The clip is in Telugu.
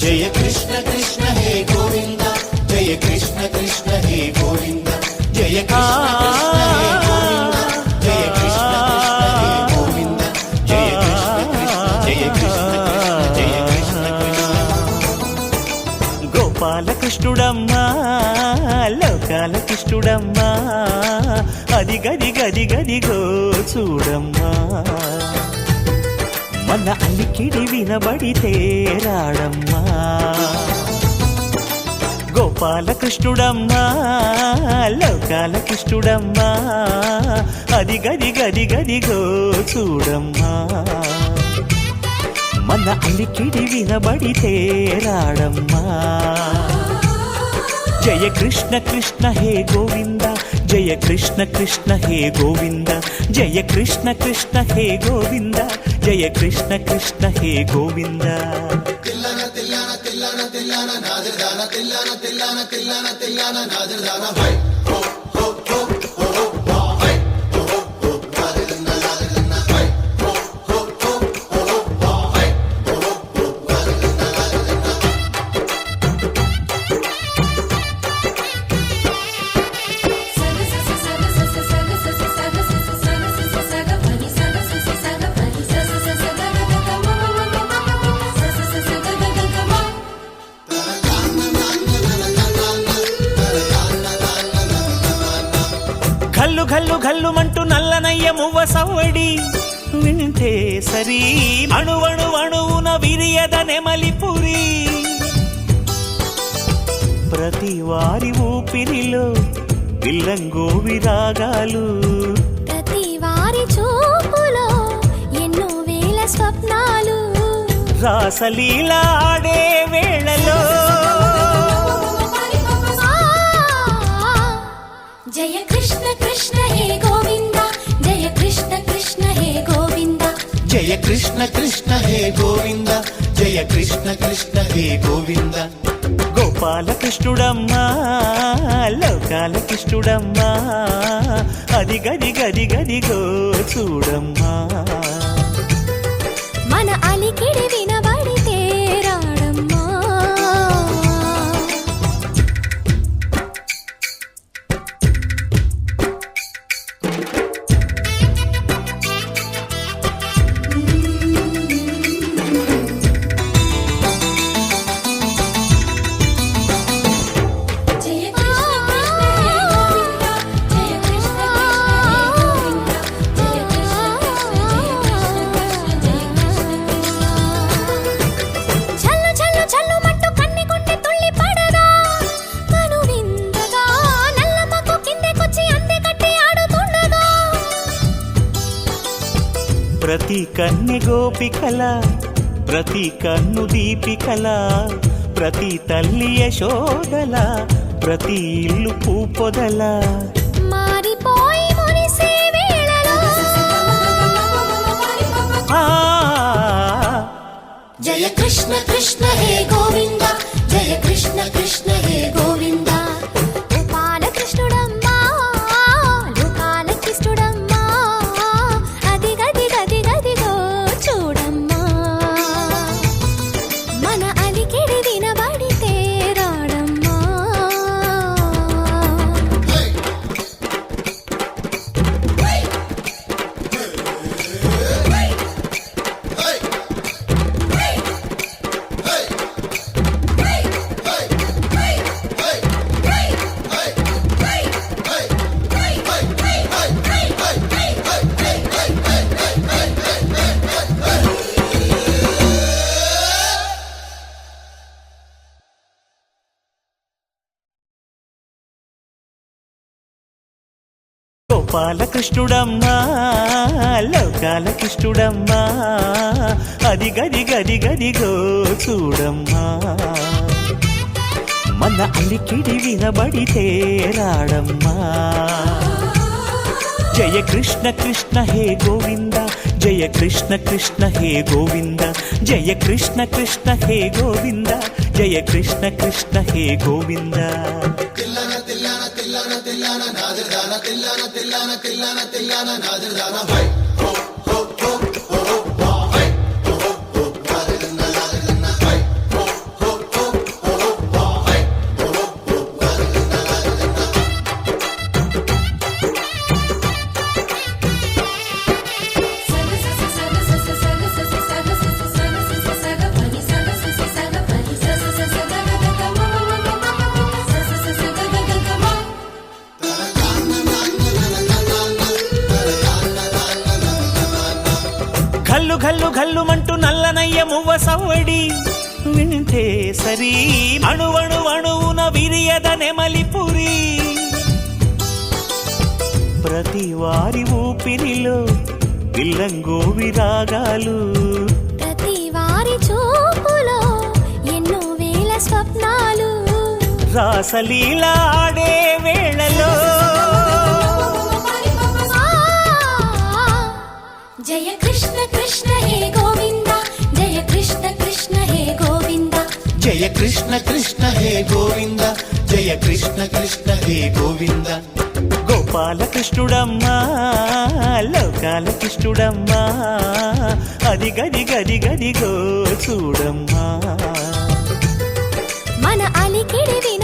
जय कृष्ण कृष्ण हे गोविंद जय कृष्ण कृष्ण हे गोविंद जय कृष्ण कृष्ण हे गोविंद जय कृष्ण कृष्ण हे गोविंद जय कृष्ण जय कृष्ण गोपाल कृष्णुडम्मा लोकाल कृष्णुडम्मा अदि गदि गदि गदि गो चूडम्मा మన అలికిడి వినబడితే రాడమ్మా గోపాలకృష్ణుడమ్మా లోకాల కృష్ణుడమ్మా అది గది గది గదిగో చూడమ్మా మన అలికిడి వినబడితే రాడమ్మా జయ కృష్ణ కృష్ణ హే గోవింద జయ కృష్ణ కృష్ణ హే గోవింద జయ కృష్ణ కృష్ణ హే గోవింద జయ కృష్ణ కృష్ణ హే గోవింద తిల్లన తిల్లన తిల్లన తిల్లన నాదిర్దాన తిల్లన తిల్లన తిల్లన తిల్లన నాదిర్దాన హై హో హో హో హో హో హై హో హో నాదిర్దాన నాదిర్దాన హై హో హో హో హో హై హో హో నాదిర్దాన ఘల్లు ఘల్లు ఘల్లుమంటూ నల్లనయ్య మువ్వ సవ్వడి వింటే సరి అణువణు అణువున విరియద నెమలిపురి ప్రతి వారి ఊపిరిలో విల్లంగో విరాగాలు ప్రతి వారి చూపులో ఎన్నో వేల స్వప్నాలు రాసలీల ఆడే వేళలో జయ కృష్ణ కృష్ణ హే గోవింద జయ కృష్ణ కృష్ణ హే గోవింద జయ కృష్ణ కృష్ణ హే గోవింద జయ కృష్ణ కృష్ణ హే గోవింద గోపాల కృష్ణుడమ్మా లోకాల కృష్ణుడమ్మా అది గది గది గదిగో చూడమ్మా మన అలికిడి వినబడితే రాడమ్మా ప్రతి కన్నె గోపికల ప్రతి కన్ను దీపికల ప్రతి తల్లి యశోదల ప్రతి ఇల్లు పూపొదల మారిపోయి మురిసే వేళలో జయ కృష్ణ కృష్ణ హే గోవింద జయ కృష్ణ కృష్ణ హే గోవింద గోపాల కృష్ణుడమ్మా లోకాల కృష్ణుడమ్మా అది గది గది గదిగో చూడమ్మా మన అలికిడి వినబడితే రాడమ్మా గోపాల కృష్ణుడమ్మా లోకాల కృష్ణుడమ్మా అది గది గది గదిగో చూడమ్మా మన అలికిడి వినబడితే రాడమ్మా జయ కృష్ణ కృష్ణ హే గోవింద జయ కృష్ణ కృష్ణ హే గోవింద జయ కృష్ణ కృష్ణ హే గోవింద జయ కృష్ణ కృష్ణ హే గోవింద తిల్లన తిల్లన తిల్లన తిల్లన నాదిర్దాన తిల్లన తిల్లన తిల్లన తిల్లన నాదిర్దాన హై హో హో హో హో హో హై హో హో నాదిర్దాన నాదిర్దాన హై హో హో హో హో హై హో హో ఘల్లు ఘల్లు ఘల్లుమంటూ నల్లనయ్య మువ్వ సవ్వడి వింటే సరి అణువణు అణువున విరియద నెమలిపురి ప్రతి వారి ఊపిరిలో విల్లంగోవి రాగాలు ప్రతి వారి చూపులో ఎన్నో వేల స్వప్నాలు రాసలీల ఆడే వేళలో జయ కృష్ణ కృష్ణ హే గోవింద జయ కృష్ణ కృష్ణ హే గోవింద జయ కృష్ణ కృష్ణ హే గోవింద జయ కృష్ణ కృష్ణ హే గోవింద గోపాలకృష్ణుడమ్మా లోకాల కృష్ణుడమ్మా అది గది గది గదిగో చూడమ్మా మన అలికిడి